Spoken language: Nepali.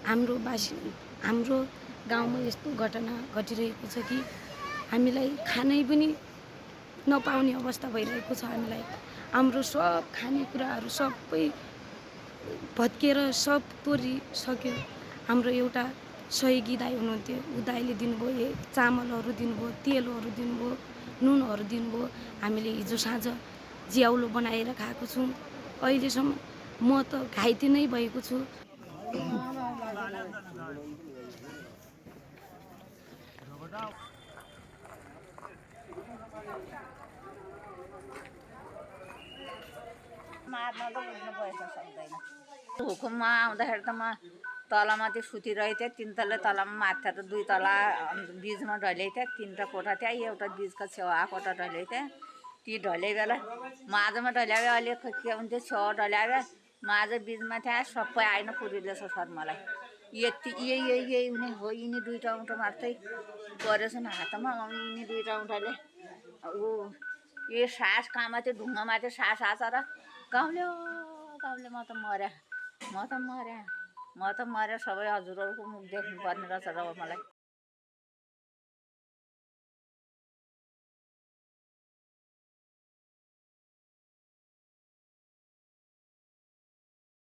हाम्रो गाउँमा यस्तो घटना घटिरहेको छ कि हामीलाई खानै पनि नपाउने अवस्था भइरहेको छ। हामीलाई हाम्रो सब खानेकुराहरू सबै भत्केर सब तोडिसक्यो। हाम्रो एउटा सहयोगी दाइ हुनुहुन्थ्यो, ऊ दाइले दिनुभयो चामलहरू दिनुभयो, तेलहरू दिनुभयो, नुनहरू दिनुभयो। हामीले हिजो साँझ ज्याउलो बनाएर खाएको छौँ। अहिलेसम्म म त घाइते नै भएको छु। मार्न त उठ्नु बस्न सक्दैन। हुकुममा आउँदाखेरि त म तलमाथि सुतिरहेको थिएँ। 3 तले तलमा माथि त 2 तला बिचमा ढलेको थिएँ। 3टा कोठा थिएँ, एउटा बिचको छेउमा कोठा ढलेको थिएँ। ती ढले बेला माझमा ढल्याए अलिक के हुन्थ्यो, छेउ ढल्याए माझ बिचमा थिएँ। सबै आइन पुरिलेछ सर मलाई। यति यही हुने हो। यिनी 2टा औँठो मात्रै परेछन् हातमा। यिनी 2टा औँठाले यो सास कहाँमा थियो, ढुङ्गामा थियो, सास आछर गाउँले गाउँले म त मर्या सबै हजुरहरूको मुख देख्नुपर्ने रहेछ र मलाई।